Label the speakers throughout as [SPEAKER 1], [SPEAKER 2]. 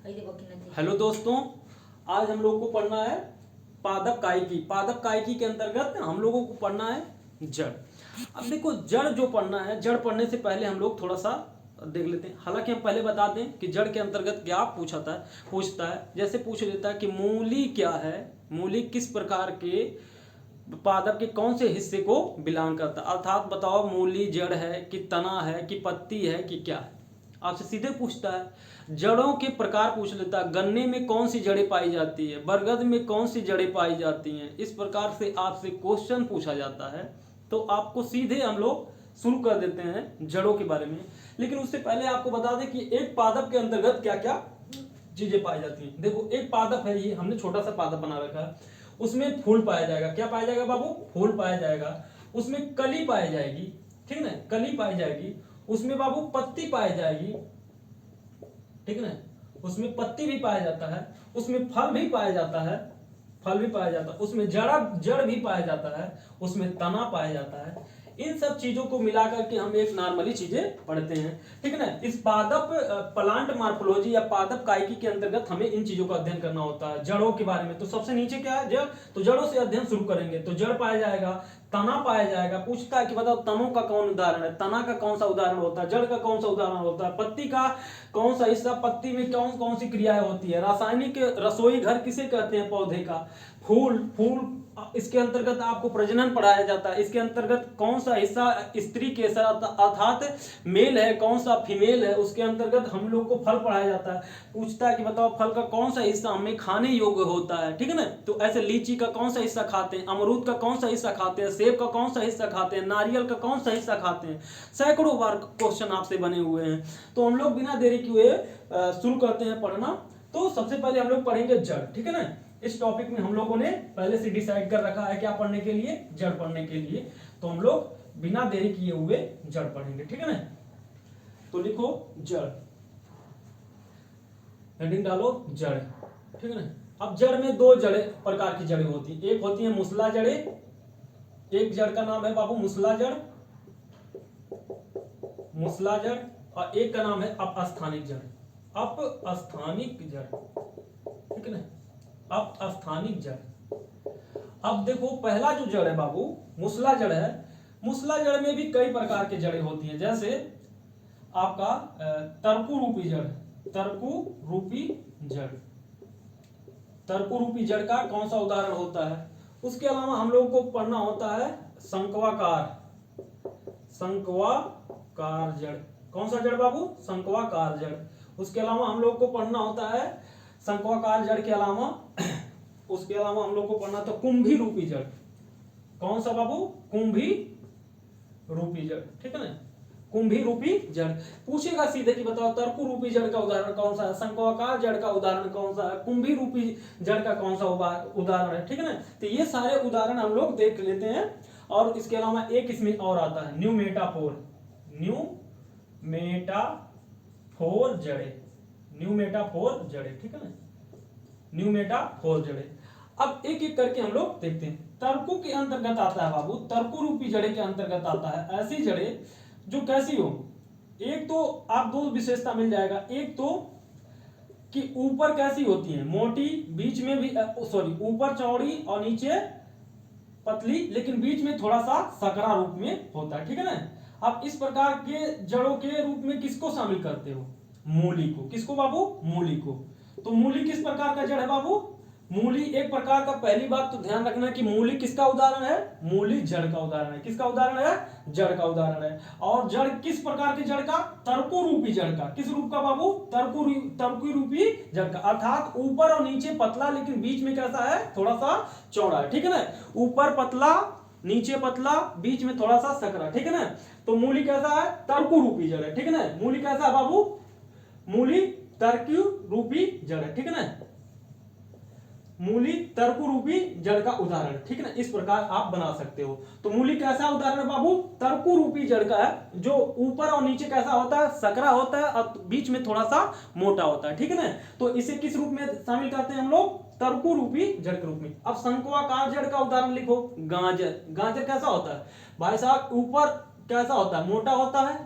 [SPEAKER 1] Hello दोस्तों, आज हम लोग को पढ़ना है पादप कायिकी। पादप कायिकी के अंतर्गत हम लोगों को पढ़ना है जड़। अब देखो, जड़ जो पढ़ना है, जड़ पढ़ने से पहले हम लोग थोड़ा सा देख लेते हैं। हालांकि हम पहले बता दें कि जड़ के अंतर्गत क्या पूछता है। जैसे पूछ लेता है कि मूली क्या है, मूली किस प्रकार के पादप के कौन से हिस्से को बिलोंग करता है। अर्थात बताओ, मूली जड़ है कि तना है कि पत्ती है कि क्या है। आपसे सीधे पूछता है। जड़ों के प्रकार पूछ लेता है, गन्ने में कौन सी जड़ें पाई जाती है, बरगद में कौन सी जड़ें पाई जाती हैं। इस प्रकार से आपसे क्वेश्चन पूछा जाता है, तो आपको सीधे हम लोग शुरू कर देते हैं जड़ों के बारे में। लेकिन उससे पहले आपको बता दें कि एक पादप के अंतर्गत क्या क्या चीजें पाई जाती हैं। देखो, एक पादप है, ये हमने छोटा सा पादप बना रखा है। उसमें फूल पाया जाएगा। क्या पाया जाएगा बाबू? फूल पाया जाएगा। उसमें कली पाई जाएगी, ठीक है ना, कली पाई जाएगी। उसमें बाबू पत्ती पाई जाएगी, ठीक है ना, उसमें पत्ती भी पाया जाता है। उसमें फल भी पाया जाता है, फल भी पाया जाता है। उसमें जड़ भी पाया जाता है। उसमें तना पाया जाता है। इन सब चीजों को मिलाकर के हम एक नॉर्मली चीजें पढ़ते हैं, ठीक है ना। इस पादप प्लांट मार्फोलॉजी या पादप कायिकी के अंतर्गत हमें इन चीजों का अध्ययन करना होता है। जड़ों के बारे में तो सबसे नीचे क्या है? जड़। तो जड़ों से अध्ययन शुरू करेंगे। तो जड़ पाया जाएगा, तना पाया जाएगा। पूछता है कि बताओ, तनों का कौन उदाहरण है, तना का कौन सा उदाहरण होता है, जड़ का कौन सा उदाहरण होता है, पत्ती का कौन सा हिस्सा, पत्ती में कौन कौन सी क्रियाएं होती है, रासायनिक रसोई घर किसे कहते हैं पौधे का, फूल इसके अंतर्गत आपको प्रजनन पढ़ाया जाता है। इसके अंतर्गत कौन सा हिस्सा स्त्री के साथ अर्थात मेल है, कौन सा फीमेल है, उसके अंतर्गत हम लोग को फल पढ़ाया जाता है। पूछता है कि बताओ, फल का कौन सा हिस्सा हमें खाने योग्य होता है, ठीक है ना। तो ऐसे लीची का कौन सा हिस्सा खाते हैं, अमरूद का कौन सा हिस्सा खाते हैं, सेब का कौन सा हिस्सा खाते हैं, नारियल का कौन सा हिस्सा खाते हैं। सैकड़ों बार क्वेश्चन आपसे बने हुए हैं। तो हम लोग बिना देरी किए शुरू करते हैं पढ़ना। तो सबसे पहले हम लोग पढ़ेंगे जड़, ठीक है ना। इस टॉपिक में हम लोगों ने पहले से डिसाइड कर रखा है क्या पढ़ने के लिए, जड़ पढ़ने के लिए। तो हम लोग बिना देरी किए हुए जड़ पढ़ेंगे, ठीक है ना। तो लिखो जड़, हेडिंग डालो जड़, ठीक है ना। अब जड़ में दो जड़े प्रकार की जड़ें होती है। एक होती है मूसला जड़ें, एक जड़ का नाम है बाबू मूसला जड़, मूसला जड़, और एक का नाम है अपस्थानिक जड़, अपस्थानिक जड़, ठीक है ना, अपस्थानिक जड़। अब देखो, पहला जो जड़ है बाबू मूसला जड़ है। मूसला जड़ में भी कई प्रकार की जड़ें होती हैं। जैसे आपका तरकु रूपी जड़, तरकु रूपी जड़, तरकु रूपी जड़ का कौन सा उदाहरण होता है। उसके अलावा हम लोगों को पढ़ना होता है संकवाकार, संकवाकार जड़। कौन सा जड़ बाबू? संकवाकार जड़। उसके अलावा हम लोग को पढ़ना होता है संकवाकार जड़ के अलावा उसके अलावा हम लोग को पढ़ना था कुंभी रूपी जड़। कौन सा बाबू? कुंभी रूपी जड़, ठीक है ना, कुंभी रूपी जड़। पूछेगा सीधे कि बताओ, तरकु रूपी जड़ का उदाहरण कौन सा है, संकवाकार जड़ का उदाहरण कौन सा है, कुंभी रूपी जड़ का कौन सा उदाहरण है, ठीक है ना। तो ये सारे उदाहरण हम लोग देख लेते हैं। और इसके अलावा एक इसमें और आता है न्यूमेटाफोर, न्यूमेटाफोर जड़े, न्यूमेटाफोर जड़े, ठीक है ना, न्यूमेटाफोर जड़े। अब एक एक करके हम लोग देखते हैं। तरकु के अंतर्गत आता है बाबू, तरकु रूपी जड़े के अंतर्गत आता है ऐसी जड़े जो कैसी हो। एक तो आप दो विशेषता मिल जाएगा। एक तो कि ऊपर कैसी होती है, मोटी, बीच में भी ऊपर चौड़ी और नीचे पतली, लेकिन बीच में थोड़ा सा सकरा रूप में होता है, ठीक है ना। अब इस प्रकार के जड़ों के रूप में किसको शामिल करते हो? मूली को। किसको बाबू? मूली को। तो मूली किस प्रकार का जड़ है बाबू? मूली एक प्रकार का, पहली बात तो ध्यान रखना कि मूली किसका उदाहरण है? मूली जड़ का उदाहरण है। किसका उदाहरण है? जड़ का उदाहरण है। और जड़ किस प्रकार की जड़ का? तरकु रूपी जड़ का। किस रूप का बाबू? तरकु रूपी जड़ का। अर्थात ऊपर और नीचे पतला, लेकिन बीच में कैसा है? थोड़ा सा चौड़ा है, ठीक है ना। ऊपर पतला, नीचे पतला, बीच में थोड़ा सा सकरा, ठीक है ना। तो मूली कैसा है? तरकु रूपी जड़ है, ठीक है ना। मूली कैसा है बाबू? मूली तरकु रूपी जड़ है, ठीक है ना। मूली तरकु रूपी जड़ का उदाहरण, ठीक है ना। इस प्रकार आप बना सकते हो। तो मूली कैसा उदाहरण है बाबू? तरकु रूपी जड़ का है, जो ऊपर और नीचे कैसा होता है? सकरा होता है, और बीच में थोड़ा सा मोटा होता है, ठीक है ना। तो इसे किस रूप में शामिल करते हैं हम लोग? तरकु रूपी जड़ के रूप में। अब शंक्वाकार जड़ का उदाहरण लिखो। गाजर, गाजर कैसा होता है भाई साहब? ऊपर कैसा होता है? मोटा होता है,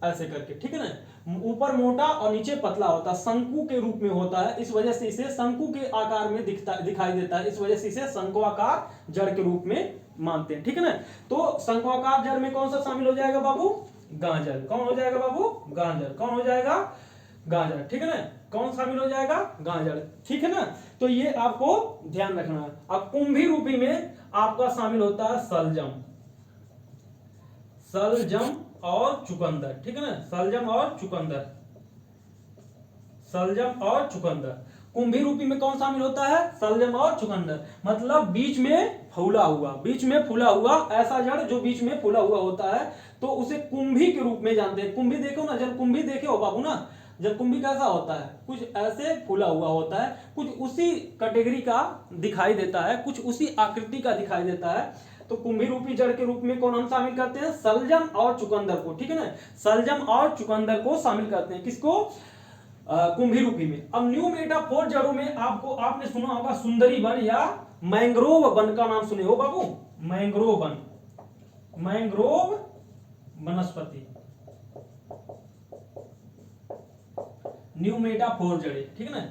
[SPEAKER 1] ऐसे करके, ठीक है ना। ऊपर मोटा और नीचे पतला होता है, शंकु के रूप में होता है, इस वजह से इसे शंकु के आकार में दिखाई देता है, इस वजह से इसे शंक्वाकार जड़ के रूप में मानते हैं। ठीक है ना। तो शंक्वाकार जड़ में कौन सा शामिल हो जाएगा बाबू? गाजर। कौन हो जाएगा बाबू? गाजर। कौन हो जाएगा? गाजर। ठीक है ना। कौन शामिल हो जाएगा? गाजर। ठीक है ना। तो ये आपको ध्यान रखना है। अब कुंभी रूपी में आपका शामिल होता है सलजम, सलजम और चुकंदर। ठीक है ना। सलजम और चुकंदर, सलजम और चुकंदर। कुंभी रूपी में कौन शामिल होता है? सलजम और चुकंदर। मतलब बीच में फूला हुआ, बीच में फूला हुआ ऐसा जड़ जो बीच में फूला हुआ होता है, तो उसे कुंभी के रूप में जानते हैं। कुंभी देखो ना, जब कुंभी देखे हो बाबू ना, जब कुंभी कैसा होता है? कुछ ऐसे फूला हुआ होता है, कुछ उसी कैटेगरी का दिखाई देता है, कुछ उसी आकृति का दिखाई देता है। तो कुंभी रूपी जड़ के रूप में कौन हम शामिल करते हैं? सलजम और चुकंदर को। ठीक है ना। सलजम और चुकंदर को शामिल करते हैं। किसको? कुंभी रूपी में। अब न्यू मेटाफोर जड़ों में आपने सुना होगा सुंदरी वन या मैंग्रोव वन का नाम सुने हो बाबू? मैंग्रोव वन, मैंग्रोव वनस्पति, न्यू मेटाफोर जड़े। ठीक है ना।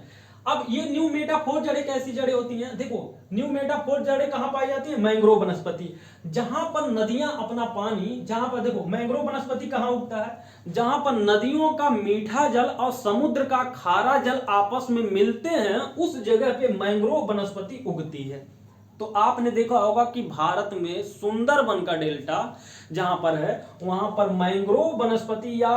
[SPEAKER 1] अब ये न्यू मेटाफोर जड़े कैसी जड़े होती हैं? देखो, न्यू मेटाफोर जड़े कहां पाई जाती है? मैंग्रोव वनस्पति। जहां पर नदियां अपना पानी, जहां पर देखो मैंग्रोव वनस्पति कहां उगता है? जहां पर नदियों का मीठा जल और समुद्र का खारा जल आपस में मिलते हैं, उस जगह पे मैंग्रोव वनस्पति उगती है। तो आपने देखा होगा कि भारत में सुंदरबन का डेल्टा जहां पर है, वहां पर मैंग्रोव वनस्पति या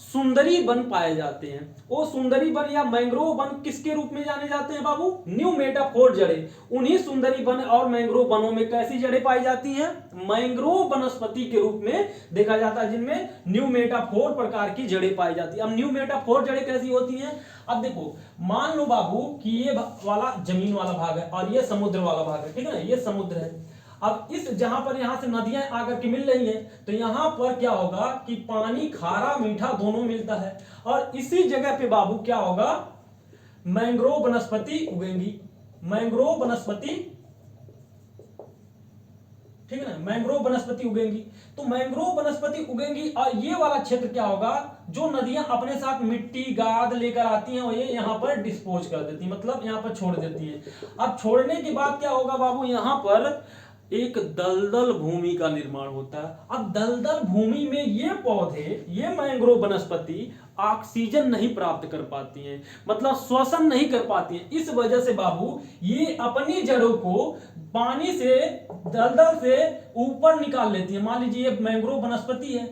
[SPEAKER 1] सुंदरी वन पाए जाते हैं। वो सुंदरी वन या मैंग्रोव वन किसके रूप में जाने जाते हैं बाबू? न्यू मेटाफोर जड़े। उन्हीं सुंदरी वन और मैंग्रोव वनों में कैसी जड़ें पाई जाती हैं? मैंग्रोव वनस्पति के रूप में देखा जाता है, जिनमें न्यू मेटाफोर प्रकार की जड़ें पाई जाती है। अब न्यू मेटाफोर जड़ें कैसी होती हैं? अब देखो, मान लो बाबू कि ये वाला जमीन वाला भाग है और ये समुद्र वाला भाग है। ठीक है ना। ये समुद्र है। अब इस जहां पर यहां से नदियां आकर के मिल रही हैं, तो यहां पर क्या होगा कि पानी खारा मीठा दोनों मिलता है, और इसी जगह पे बाबू क्या होगा? मैंग्रोव वनस्पति उगेंगी। मैंग्रोव वनस्पति, ठीक है ना, मैंग्रोव वनस्पति उगेंगी। तो मैंग्रोव वनस्पति उगेंगी और ये वाला क्षेत्र क्या होगा? जो नदियां अपने साथ मिट्टी गाद लेकर आती हैं, और ये यहां पर डिस्पोज कर देती है, मतलब यहां पर छोड़ देती है। अब छोड़ने के बाद क्या होगा बाबू? यहां पर एक दलदल भूमि का निर्माण होता है। अब दलदल भूमि में ये पौधे, ये मैंग्रोव वनस्पति ऑक्सीजन नहीं प्राप्त कर पाती हैं, मतलब श्वसन नहीं कर पाती हैं। इस वजह से बाबू ये अपनी जड़ों को पानी से, दलदल से ऊपर निकाल लेती है। मान लीजिए ये मैंग्रोव वनस्पति है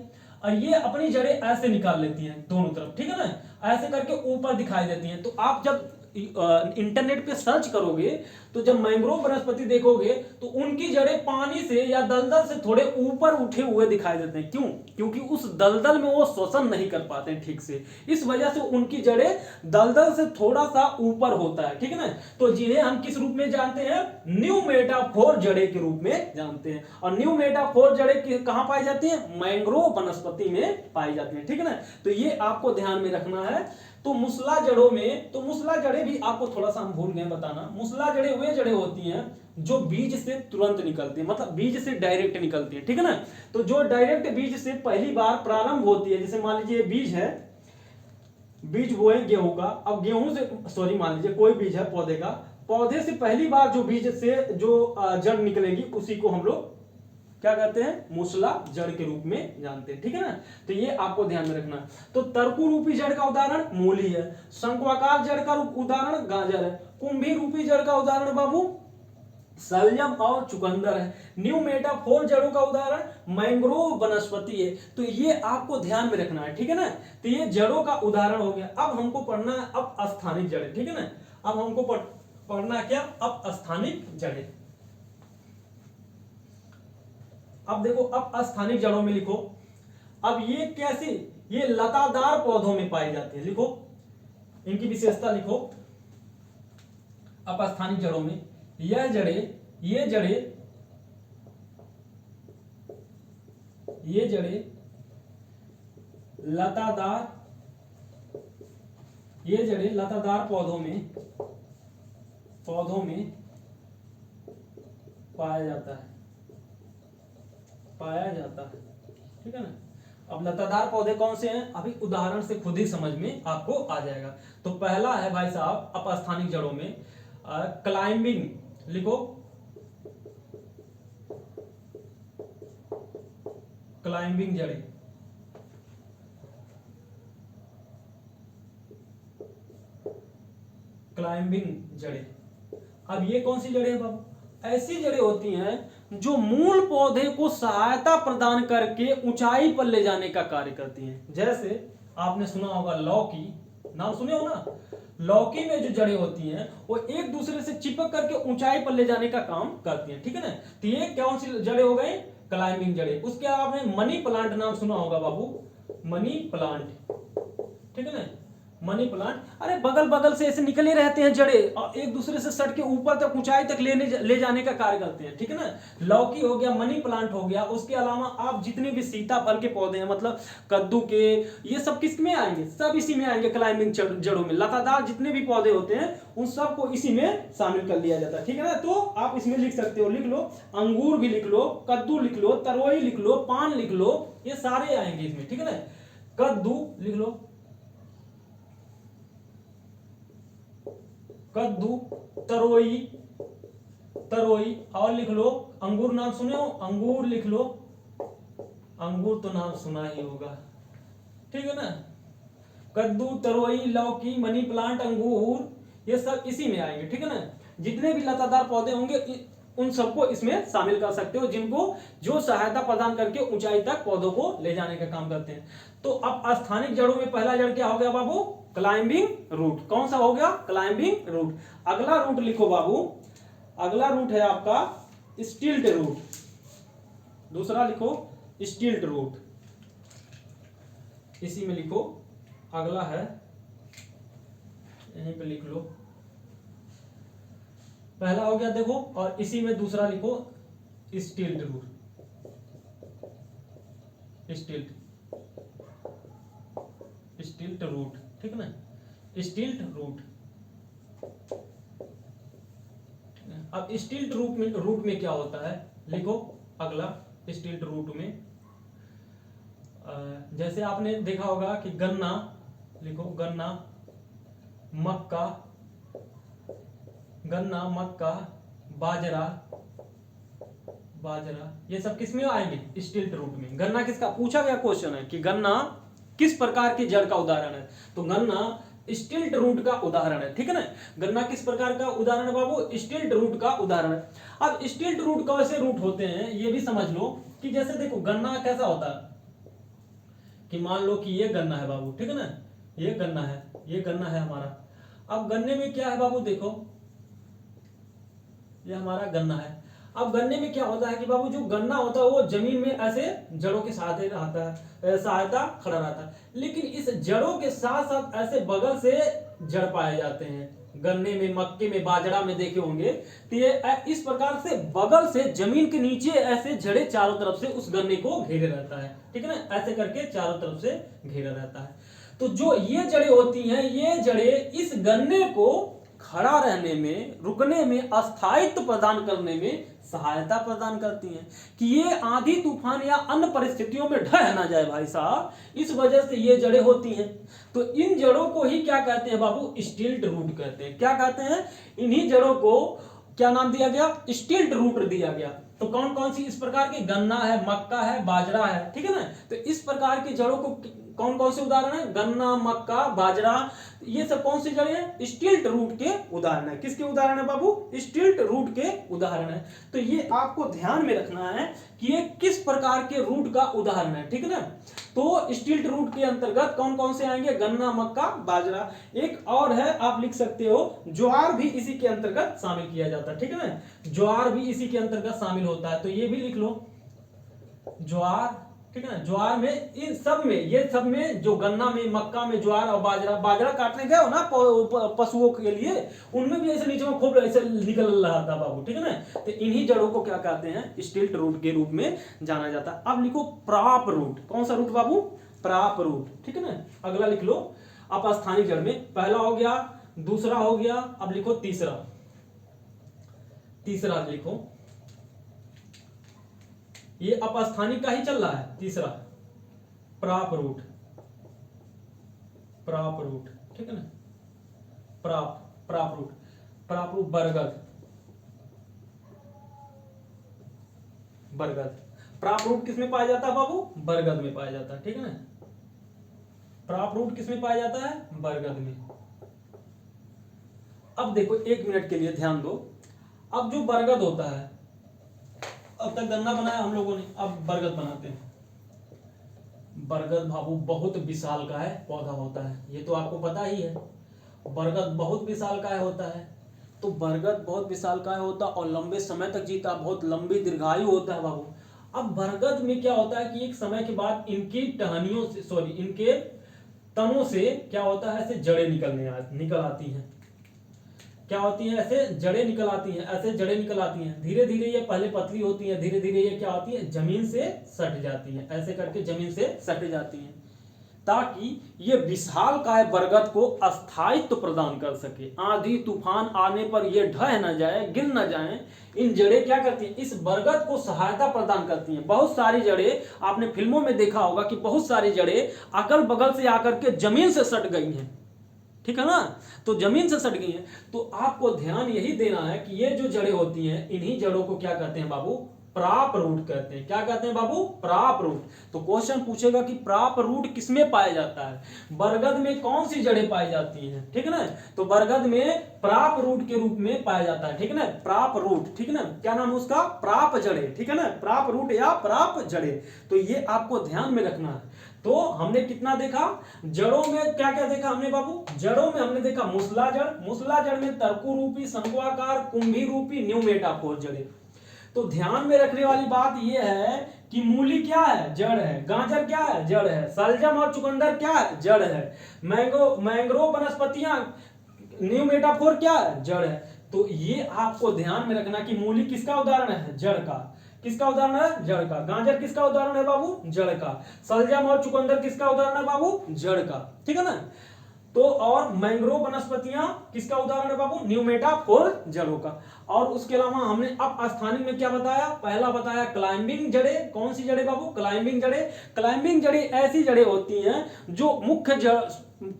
[SPEAKER 1] और ये अपनी जड़ें ऐसे निकाल लेती हैं दोनों तरफ। ठीक है ना। ऐसे करके ऊपर दिखाई देती हैं। तो आप जब इंटरनेट पे सर्च करोगे, तो जब मैंग्रोव वनस्पति देखोगे, तो उनकी जड़ें पानी से या दलदल से थोड़े ऊपर उठे हुए दिखाई देते हैं। क्यों? क्योंकि उस दलदल में वो श्वसन नहीं कर पाते हैं ठीक से, इस वजह से उनकी जड़ें दलदल से थोड़ा सा ऊपर होता है। ठीक है ना। तो जिन्हें हम किस रूप में जानते हैं? न्यू मेटाफोर जड़ें के रूप में जानते हैं। और न्यू मेटाफोर जड़ें कहां पाई जाती है? मैंग्रोव वनस्पति में पाई जाती है। ठीक है ना। तो ये आपको ध्यान में रखना है। तो मुसला जड़ों में, तो मुसला जड़ें भी आपको थोड़ा सा हम भूल गए बताना। मुसला जड़ें वे जड़ें होती हैं जो बीज से तुरंत निकलती है, मतलब बीज से डायरेक्ट निकलती है। ठीक है ना। तो जो डायरेक्ट बीज से पहली बार प्रारंभ होती है, जैसे मान लीजिए बीज है, बीज वो है गेहूं का। अब गेहूं से, सॉरी, मान लीजिए कोई बीज है पौधे का, पौधे से पहली बार जो बीज से जो जड़ निकलेगी, उसी को हम लोग क्या कहते हैं? मूसला जड़ के रूप में जानते हैं। ठीक है ना। तो ये आपको ध्यान में रखना। तो तर्कु रूपी जड़ का उदाहरण मूली है, शंक्वाकार जड़ का उदाहरण गाजर है, कुंभी रूपी जड़ का उदाहरण बाबू सलजम और चुकंदर है, न्यू मेटाफोर जड़ों का उदाहरण मैंग्रोव वनस्पति है। तो ये आपको ध्यान में रखना है। ठीक है ना। तो ये जड़ों का उदाहरण हो गया। अब हमको पढ़ना है अब अस्थानिक जड़ें। ठीक है ना। अब हमको पढ़ना क्या? अब अस्थानिक जड़ें। अब देखो, अब अस्थानिक जड़ों में लिखो। अब ये कैसी? ये लतादार पौधों में पाई जाती है। लिखो, इनकी विशेषता लिखो। अब अस्थानिक जड़ों में ये जड़ें लतादार, ये जड़ें लतादार पौधों में पाया जाता है। ठीक है ना। अब लतादार पौधे कौन से हैं, अभी उदाहरण से खुद ही समझ में आपको आ जाएगा। तो पहला है भाई साहब अपस्थानिक जड़ों में क्लाइंबिंग, लिखो क्लाइंबिंग जड़ें, क्लाइंबिंग जड़ें। अब ये कौन सी जड़ें हैं बाबू, ऐसी जड़ें होती हैं जो मूल पौधे को सहायता प्रदान करके ऊंचाई पर ले जाने का कार्य करती हैं। जैसे आपने सुना होगा लौकी, नाम सुने हो ना, लौकी में जो जड़ें होती हैं वो एक दूसरे से चिपक करके ऊंचाई पर ले जाने का काम करती हैं, ठीक है ना। तो ये कौन सी जड़ें हो गई, क्लाइंबिंग जड़ें। उसके अलावा आपने मनी प्लांट नाम सुना होगा बाबू, मनी प्लांट, ठीक है ना, मनी प्लांट। अरे बगल बगल से ऐसे निकले रहते हैं जड़ें और एक दूसरे से सट के ऊपर तक ऊंचाई तक ले जाने का कार्य करते हैं, ठीक है ना। लौकी हो गया, मनी प्लांट हो गया। उसके अलावा आप जितने भी सीताफल के पौधे हैं, मतलब कद्दू के, ये सब किस में आएंगे, सब इसी में आएंगे, क्लाइंबिंग जड़ों में। लतादार जितने भी पौधे होते हैं उन सबको इसी में शामिल कर लिया जाता है, ठीक है ना। तो आप इसमें लिख सकते हो, लिख लो अंगूर भी लिख लो, कद्दू लिख लो, तरोई लिख लो, पान लिख लो, ये सारे आएंगे इसमें, ठीक है ना। कद्दू लिख लो, कद्दू, तरोई, तरोई, और लिख लो अंगूर, नाम सुने हो, अंगूर लिख लो, अंगूर तो नाम सुना ही होगा, ठीक है ना। कद्दू, तरोई, लौकी, मनी प्लांट, अंगूर, ये सब इसी में आएंगे, ठीक है ना। जितने भी लतादार पौधे होंगे उन सबको इसमें शामिल कर सकते हो, जिनको जो सहायता प्रदान करके ऊंचाई तक पौधों को ले जाने का काम करते हैं। तो अब स्थानिक जड़ों में पहला जड़ क्या हो गया बाबू, क्लाइंबिंग रूट। कौन सा हो गया, क्लाइंबिंग रूट। अगला रूट लिखो बाबू, अगला रूट है आपका स्टिल्ट रूट। दूसरा लिखो स्टिल्ट रूट, इसी में लिखो। अगला है, यहीं पे लिख लो, पहला हो गया देखो, और इसी में दूसरा लिखो स्टिल्ट रूट, स्टिल्ट, स्टिल्ट रूट, ठीक है ना, स्टिल्ट रूट। अब स्टिल्ट रूट में क्या होता है, लिखो अगला स्टिल्ट रूट में जैसे आपने देखा होगा कि गन्ना, लिखो गन्ना, मक्का, गन्ना, मक्का, बाजरा, बाजरा, ये सब किस में आएंगे, स्टिल्ट रूट में। गन्ना किसका पूछा गया क्वेश्चन है कि गन्ना किस प्रकार की जड़ का उदाहरण है, तो गन्ना स्टिल्ट रूट का उदाहरण है, ठीक है ना। गन्ना किस प्रकार का उदाहरण है बाबू, स्टिल्ट रूट का उदाहरण है। अब स्टिल्ट रूट कैसे रूट होते हैं ये भी समझ लो, कि जैसे देखो गन्ना कैसा होता है, कि मान लो कि ये गन्ना है बाबू, ठीक है ना, ये गन्ना है, ये गन्ना है हमारा। अब गन्ने में क्या है बाबू, देखो ये हमारा गन्ना है। अब गन्ने में क्या होता है कि बाबू जो गन्ना होता है वो जमीन में ऐसे जड़ों के साथ रहता है, सहायता खड़ा रहता है, लेकिन इस जड़ों के साथ साथ ऐसे बगल से जड़ पाए जाते हैं। गन्ने में, मक्के में, बाजरा में देखे होंगे, तो ये इस प्रकार से बगल से जमीन के नीचे ऐसे जड़ें चारों तरफ से उस गन्ने को घेरे रहता है, ठीक है ना, ऐसे करके चारों तरफ से घेरा रहता है। तो जो ये जड़ें होती हैं, ये जड़ें इस गन्ने को खड़ा रहने में, रुकने में, अस्थायित्व प्रदान करने में सहायता प्रदान करती हैं, कि ये आंधी तूफान या अन्य परिस्थितियों में ढह ना जाए भाई साहब, इस वजह से ये जड़ें होती हैं। तो इन जड़ों को ही क्या कहते हैं बाबू, स्टिल्ट रूट कहते हैं। क्या कहते हैं, इन्हीं जड़ों को क्या नाम दिया गया, स्टिल्ट रूट दिया गया। तो कौन कौन सी इस प्रकार की, गन्ना है, मक्का है, बाजरा है, ठीक है ना। तो इस प्रकार की जड़ों को कौन कौन से उदाहरण है, गन्ना, मक्का, बाजरा, ये सब कौन सी जड़ें हैं, स्टिल्ट रूट के उदाहरण है। किसके उदाहरण है बाबू, स्टिल्ट रूट के उदाहरण है। तो ये आपको ध्यान में रखना है कि ये किस प्रकार के रूट का उदाहरण है, ठीक है ना। तो स्टिल्ट रूट के अंतर्गत कौन कौन से आएंगे, गन्ना, मक्का, बाजरा। एक और है, आप लिख सकते हो ज्वार भी इसी के अंतर्गत शामिल किया जाता है, ठीक है ना, ज्वार भी इसी के अंतर्गत शामिल होता है। तो ये भी लिख लो ज्वार, ठीक है ना। ज्वार में, इन सब में, ये सब में, जो गन्ना में, मक्का में, ज्वार और बाजरा, बाजरा काटने गए हो ना पशुओं के लिए, उनमें भी ऐसे नीचे में खूब ऐसे निकल रहा था बाबू, ठीक है ना। तो इन्हीं जड़ों को क्या कहते हैं, स्टिल्ट रूट के रूप में जाना जाता है। अब लिखो प्राप रूट। कौन सा रूट बाबू, प्राप रूट, ठीक है ना। अगला लिख लो अपस्थानिक जड़ में, पहला हो गया, दूसरा हो गया, अब लिखो तीसरा, तीसरा लिखो, ये अपस्थानिक का ही चल रहा है तीसरा। प्राप रूट, प्राप रूट, ठीक है ना, प्राप रूट, प्राप रूट बरगद, बरगद। प्राप रूट किसमें पाया जाता है बाबू? बरगद में पाया जाता है, ठीक है ना। प्राप रूट किसमें पाया जाता है? बरगद में। अब देखो 1 मिनट के लिए ध्यान दो। अब जो बरगद होता है, अब तक गन्ना बनाया हम लोगों ने, अब बरगद बनाते हैं। बरगद बाबू बहुत विशाल का है पौधा होता है, ये तो आपको पता ही है। बरगद बहुत विशाल का होता है, तो बरगद बहुत विशाल का होता और लंबे समय तक जीता, बहुत लंबी दीर्घायु होता है बाबू। अब बरगद में क्या होता है कि एक समय के बाद इनकी टहनियों से, सॉरी, इनके तनों से क्या होता है, ऐसे जड़ें निकल आती हैं। क्या होती है? ऐसे जड़ें निकल आती हैं, ऐसे जड़ें निकल आती हैं। धीरे धीरे ये पहले पतली होती हैं, धीरे धीरे ये क्या होती है, जमीन से सट जाती हैं, ऐसे करके जमीन से सट जाती हैं, ताकि ये विशालकाय बरगद को स्थायित्व प्रदान कर सके। आंधी तूफान आने पर ये ढह न जाए, गिर न जाए। इन जड़ें क्या करती हैं? इस बरगद को सहायता प्रदान करती हैं। बहुत सारी जड़ें, आपने फिल्मों में देखा होगा कि बहुत सारी जड़ें अगल बगल से आकर के जमीन से सट गई हैं, ठीक है ना, तो जमीन से सट गई है। तो आपको ध्यान यही देना है कि ये जो जड़ें होती हैं, इन्हीं जड़ों को क्या कहते हैं बाबू? प्राप रूट कहते हैं। क्या कहते हैं बाबू? प्राप रूट। तो क्वेश्चन पूछेगा कि प्राप रूट किसमें पाया जाता है? बरगद में कौन सी जड़ें पाई जाती हैं, ठीक है ना, तो बरगद में प्राप रूट के रूप में पाया जाता है, ठीक है ना, प्राप रूट, ठीक है ना। क्या नाम है उसका? प्राप जड़ें, ठीक है ना, प्राप रूट या प्राप जड़ें। तो ये आपको ध्यान में रखना है। तो हमने कितना देखा? जड़ों में क्या क्या देखा हमने बाबू? जड़ों में हमने देखा मूसला जड़, मूसला जड़ में तरकु रूपी, शंकुआकार, कुंभी रूपी, न्यूमेटाफोर जड़ें। तो ध्यान में रखने वाली बात यह है कि मूली क्या है? जड़ है। गाजर क्या है? जड़ है। सलजम और चुकंदर क्या है? जड़ है। मैंग्रोव वनस्पतियां, न्यूमेटाफोर क्या है? जड़ है। तो ये आपको ध्यान में रखना कि मूली किसका उदाहरण है? जड़ का। किसका उदाहरण है? जड़ का। गाजर किसका उदाहरण है बाबू? जड़ का। सलजम और चुकंदर किसका उदाहरण है बाबू? जड़ का, ठीक है ना। तो और मैंग्रोव वनस्पतियां किसका उदाहरण है बाबू? न्यूमेटाफोर जड़ों का। और उसके अलावा हमने अब स्थानिक में क्या बताया? पहला बताया क्लाइंबिंग जड़ें। कौन सी जड़ें बाबू? क्लाइंबिंग जड़ें। क्लाइंबिंग जड़ें ऐसी जड़ें होती हैं जो मुख्य जड़,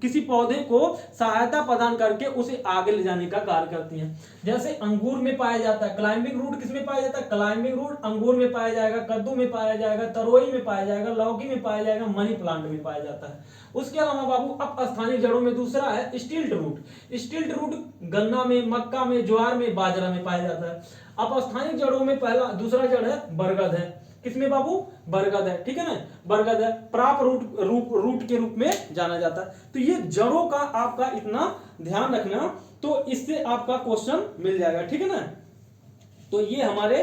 [SPEAKER 1] किसी पौधे को सहायता प्रदान करके उसे आगे ले जाने का कार्य करती हैं। जैसे अंगूर में पाया जाता है क्लाइंबिंग रूट। किसमें पाया जाता है? क्लाइंबिंग रूट अंगूर में पाया जाएगा, कद्दू में पाया जाएगा, तरोई में पाया जाएगा, लौकी में पाया जाएगा, मनी प्लांट में पाया जाता है। उसके अलावा बाबू अब स्थानीय जड़ों में दूसरा है स्टिल्ट रूट। स्टिल्ट रूट गन्ना में, मक्का में, ज्वार में, बाजरा में पाया जाता है। अब स्थानीय जड़ों में पहला दूसरा जड़ है बरगद है। किसमें बाबू? बरगद है, ठीक है ना, बरगद है। प्राप रूट के रूप में जाना जाता है। तो ये जड़ों का आपका इतना ध्यान रखना, तो इससे आपका क्वेश्चन मिल जाएगा, ठीक है ना। तो ये हमारे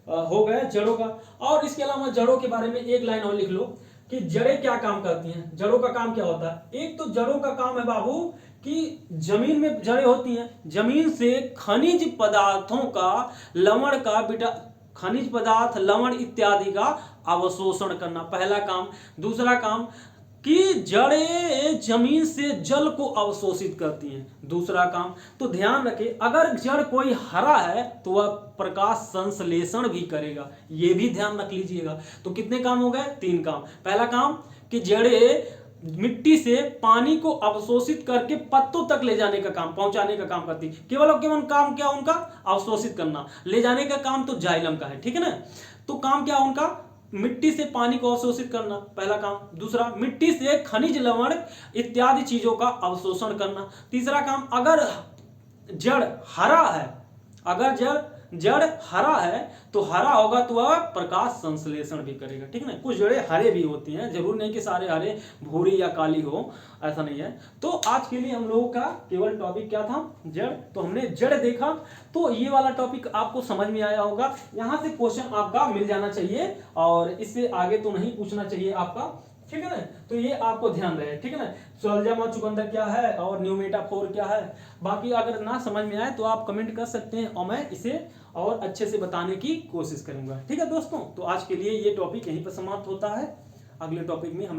[SPEAKER 1] हो गए जड़ों का। और इसके अलावा जड़ों के बारे में एक लाइन और लिख लो कि जड़ें क्या काम करती हैं। जड़ों का काम क्या होता है? एक तो जड़ों का काम है बाबू कि जमीन में जड़ें होती हैं, जमीन से खनिज पदार्थों का, लवण का, खनिज पदार्थ, लवण इत्यादि का अवशोषण करना, पहला काम। दूसरा काम कि जड़ें जमीन से जल को अवशोषित करती हैं, दूसरा काम। तो ध्यान रखें, अगर जड़ कोई हरा है तो वह प्रकाश संश्लेषण भी करेगा, यह भी ध्यान रख लीजिएगा। तो कितने काम हो गए? 3 काम। पहला काम कि जड़ें मिट्टी से पानी को अवशोषित करके पत्तों तक ले जाने का काम, पहुंचाने का काम करती। केवल और केवल काम क्या उनका? अवशोषित करना। ले जाने का काम तो जाइलम का है, ठीक है ना। तो काम क्या उनका? मिट्टी से पानी को अवशोषित करना, पहला काम। दूसरा, मिट्टी से खनिज, लवण इत्यादि चीजों का अवशोषण करना। तीसरा काम, अगर जड़ हरा है, अगर जड़ हरा है तो हरा होगा तो वह प्रकाश संश्लेषण भी करेगा, ठीक है ना। कुछ जड़ें हरे भी होती हैं, जरूर नहीं कि सारे हरे, भूरी या काली हो, ऐसा नहीं है। तो आज के लिए हम लोगों का केवल टॉपिक क्या था? जड़। तो हमने जड़ देखा, तो ये वाला टॉपिक आपको समझ में आया होगा। यहाँ से क्वेश्चन आपका मिल जाना चाहिए और इससे आगे तो नहीं पूछना चाहिए आपका, ठीक है ना। तो ये आपको ध्यान रहे, ठीक है ना। सलजम और चुकंदर क्या है और न्यूमेटाफोर क्या है। बाकी अगर ना समझ में आए तो आप कमेंट कर सकते हैं और मैं इसे और अच्छे से बताने की कोशिश करूंगा, ठीक है दोस्तों। तो आज के लिए ये टॉपिक यहीं पर समाप्त होता है। अगले टॉपिक में हम